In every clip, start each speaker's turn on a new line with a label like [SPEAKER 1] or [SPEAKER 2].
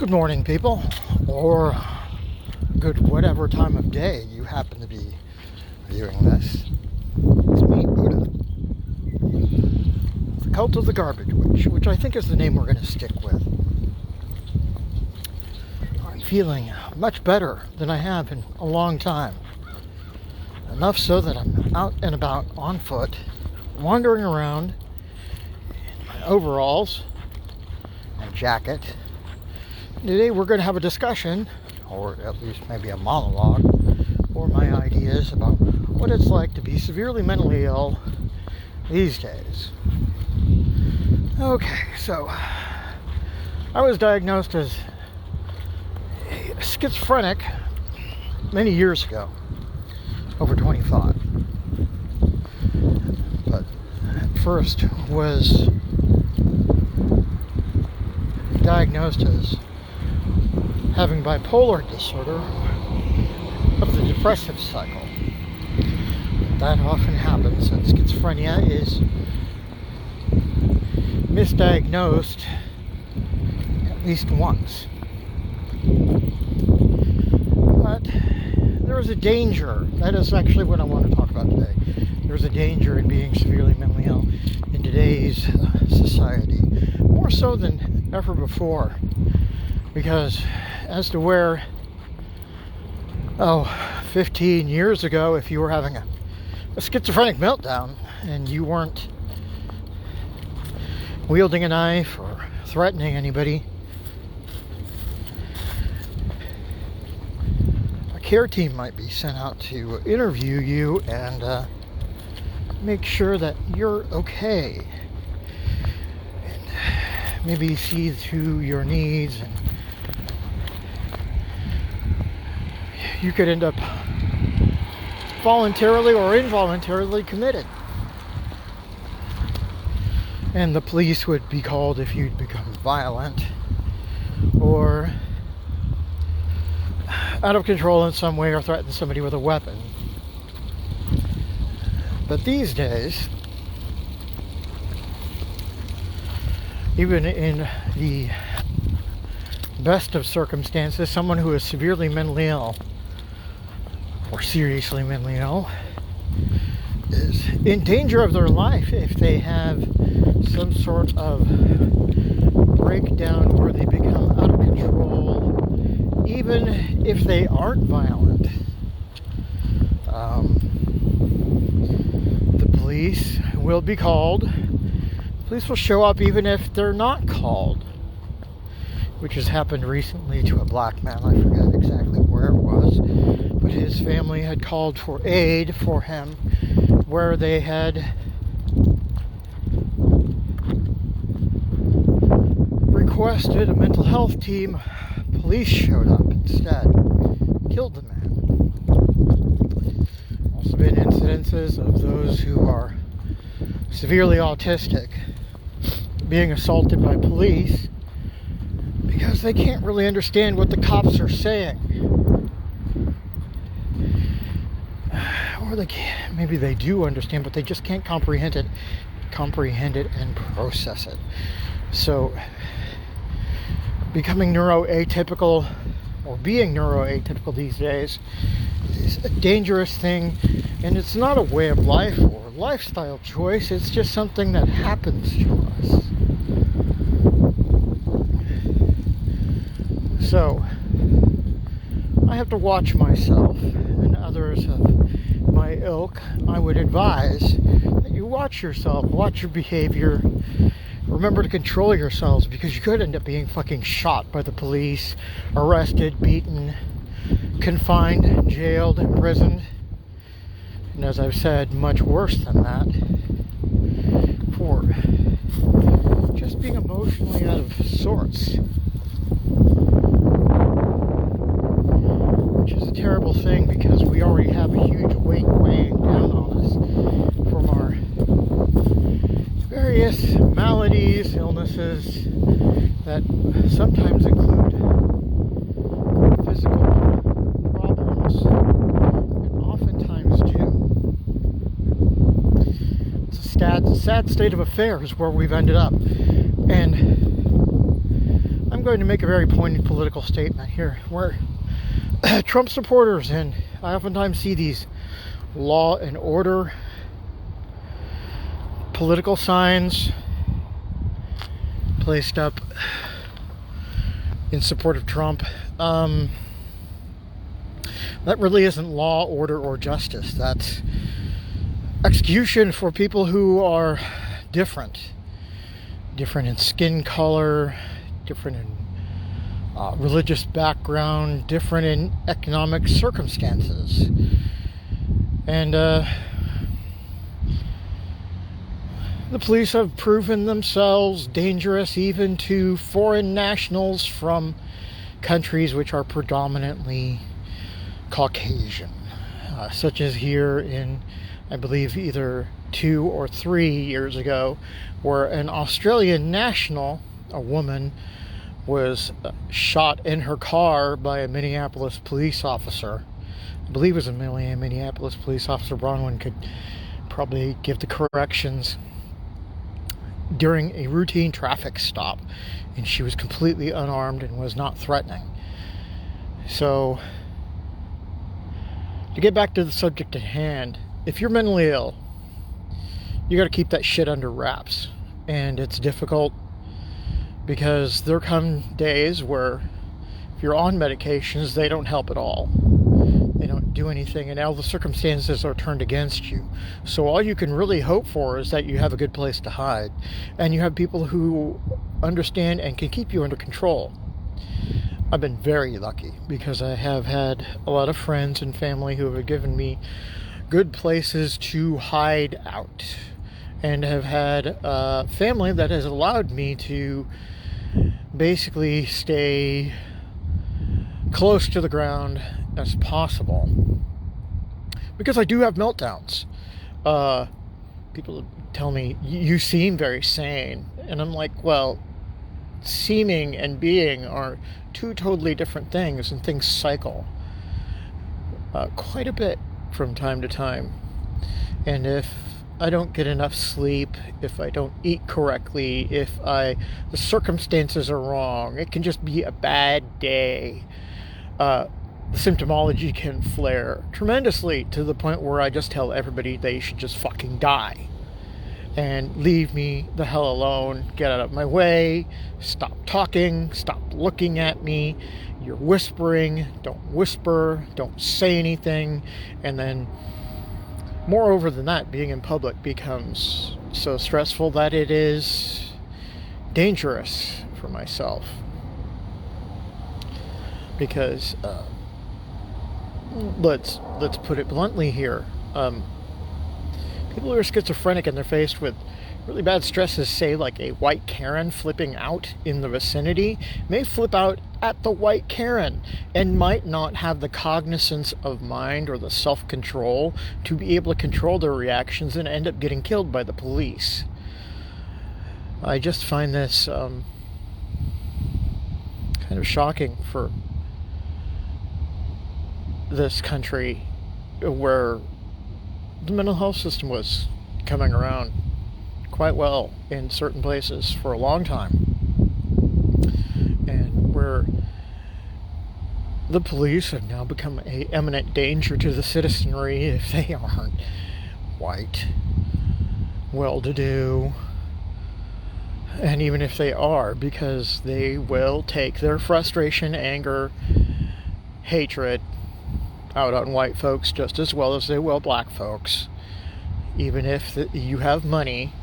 [SPEAKER 1] Good morning, people, or good whatever time of day you happen to be viewing this. It's me, Buddha, the Cult of the Garbage Witch, which I think is the name we're going to stick with. I'm feeling much better than I have in a long time. Enough so that I'm out and about on foot, wandering around in my overalls and jacket. Today we're going to have a discussion, or at least maybe a monologue, or my ideas about what it's like to be severely mentally ill these days. Okay, so I was diagnosed as a schizophrenic many years ago, over 25. But at first was diagnosed as having bipolar disorder of the depressive cycle. That often happens, and schizophrenia is misdiagnosed at least once. But there is a danger. That is actually what I want to talk about today. There's a danger in being severely mentally ill in today's society, more so than ever before, because as to where 15 years ago, if you were having a schizophrenic meltdown and you weren't wielding a knife or threatening anybody, a care team might be sent out to interview you and make sure that you're okay, and maybe see to your needs, and you could end up voluntarily or involuntarily committed. And the police would be called if you'd become violent or out of control in some way or threatened somebody with a weapon. But these days, even in the best of circumstances, someone who is severely mentally ill or seriously mentally ill is in danger of their life if they have some sort of breakdown where they become out of control, even if they aren't violent. The police will be called. Police will show up even if they're not called, which has happened recently to a black man. I forget exactly where it was, but his family had called for aid for him where they had requested a mental health team. Police showed up instead, killed the man. Also been incidences of those who are severely autistic being assaulted by police because they can't really understand what the cops are saying. Or maybe they do understand, but they just can't comprehend it and process it. So becoming neuroatypical, or being neuroatypical these days, is a dangerous thing, and it's not a way of life or lifestyle choice. It's just something that happens to us. So I have to watch myself and others of my ilk. I would advise that you watch yourself, watch your behavior. Remember to control yourselves, because you could end up being fucking shot by the police, arrested, beaten, confined, jailed, imprisoned, and as I've said, much worse than that, for just being emotionally out of sorts. Which is a terrible thing, because we already have a huge weight weighing down on us from our various maladies, illnesses that sometimes include physical problems, and oftentimes do. It's a sad state of affairs where we've ended up, and I'm I'm going to make a very pointed political statement here, where Trump supporters, and I oftentimes see these law and order political signs placed up in support of Trump. That really isn't law, order, or justice. That's execution for people who are different in skin color, different in religious background, different in economic circumstances. And the police have proven themselves dangerous even to foreign nationals from countries which are predominantly Caucasian, such as here in, I believe, either 2 or 3 years ago, where an Australian national, a woman, was shot in her car by a Minneapolis police officer. I believe it was a Minneapolis police officer. Bronwyn could probably give the corrections. During a routine traffic stop, and she was completely unarmed and was not threatening. So, to get back to the subject at hand, if you're mentally ill, you got to keep that shit under wraps. And it's difficult because there come days where if you're on medications, they don't help at all. They don't do anything, and all the circumstances are turned against you. So all you can really hope for is that you have a good place to hide, and you have people who understand and can keep you under control. I've been very lucky because I have had a lot of friends and family who have given me good places to hide out, and have had family that has allowed me to basically stay close to the ground as possible, because I do have meltdowns. People tell me, you seem very sane, and I'm like, well, seeming and being are two totally different things, and things cycle quite a bit from time to time. And if I don't get enough sleep, if I don't eat correctly, if the circumstances are wrong, it can just be a bad day. The symptomology can flare tremendously to the point where I just tell everybody they should just fucking die and leave me the hell alone, get out of my way, stop talking, stop looking at me, you're whispering, don't whisper, don't say anything. And then moreover than that, being in public becomes so stressful that it is dangerous for myself, because let's put it bluntly here. People who are schizophrenic and they're faced with really bad stresses, say like a white Karen flipping out in the vicinity, may flip out at the white Karen and might not have the cognizance of mind or the self-control to be able to control their reactions and end up getting killed by the police. I just find this kind of shocking for this country, where the mental health system was coming around quite well in certain places for a long time, and where the police have now become an imminent danger to the citizenry if they aren't white, well-to-do, and even if they are, because they will take their frustration, anger, hatred out on white folks just as well as they will black folks. Even if you have money,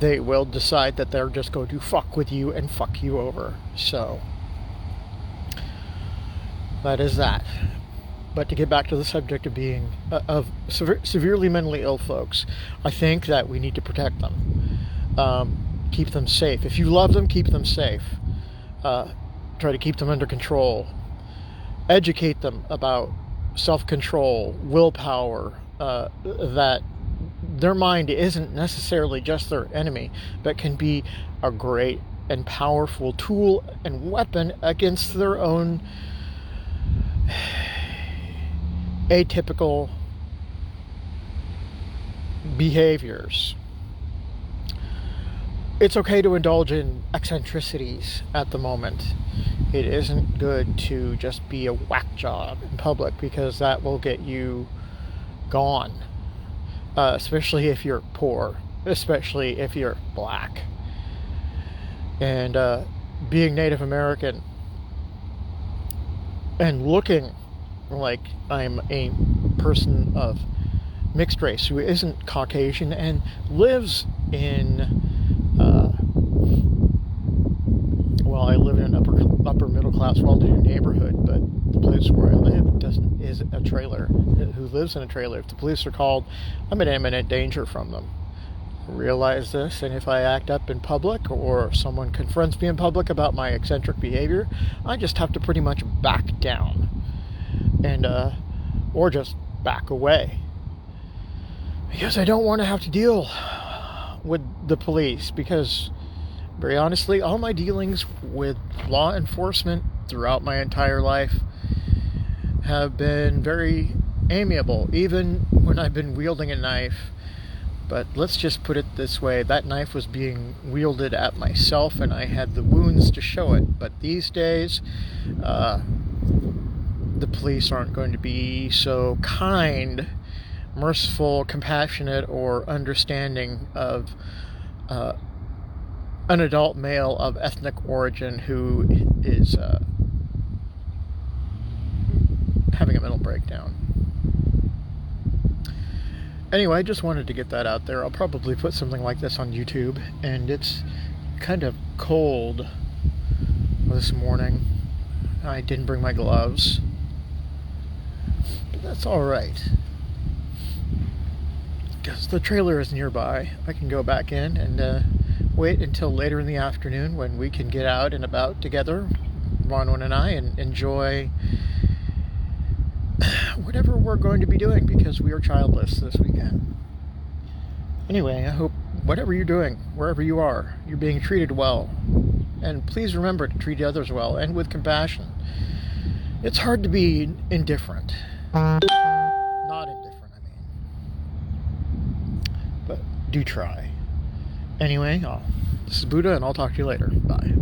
[SPEAKER 1] they will decide that they're just going to fuck with you and fuck you over. So that is that. But to get back to the subject of being severely mentally ill folks, I think that we need to protect them, keep them safe. If you love them, keep them safe. Try to keep them under control. Educate them about self-control, willpower, that their mind isn't necessarily just their enemy, but can be a great and powerful tool and weapon against their own atypical behaviors. it's okay to indulge in eccentricities at the moment. It isn't good to just be a whack job in public, because that will get you gone. Especially if you're poor, especially if you're black. And being Native American and looking like I'm a person of mixed race who isn't Caucasian and lives in I live in an upper middle class, well-to-do neighborhood, but the place where I live is a trailer. Who lives in a trailer? If the police are called, I'm in imminent danger from them. I realize this, and if I act up in public or someone confronts me in public about my eccentric behavior, I just have to pretty much back down, and or just back away, because I don't want to have to deal with the police. Because very honestly, all my dealings with law enforcement throughout my entire life have been very amiable, even when I've been wielding a knife. But let's just put it this way, that knife was being wielded at myself, and I had the wounds to show it. But these days, the police aren't going to be so kind, merciful, compassionate, or understanding of an adult male of ethnic origin who is having a mental breakdown. Anyway, I just wanted to get that out there. I'll probably put something like this on YouTube, and it's kind of cold this morning. I didn't bring my gloves, but that's all right, because the trailer is nearby. I can go back in and wait until later in the afternoon when we can get out and about together, Ronwin and I, and enjoy whatever we're going to be doing, because we are childless this weekend. Anyway, I hope whatever you're doing, wherever you are, you're being treated well. And please remember to treat others well and with compassion. It's hard to be indifferent. Not indifferent, I mean. But do try. Anyway, this is Buddha, and I'll talk to you later. Bye.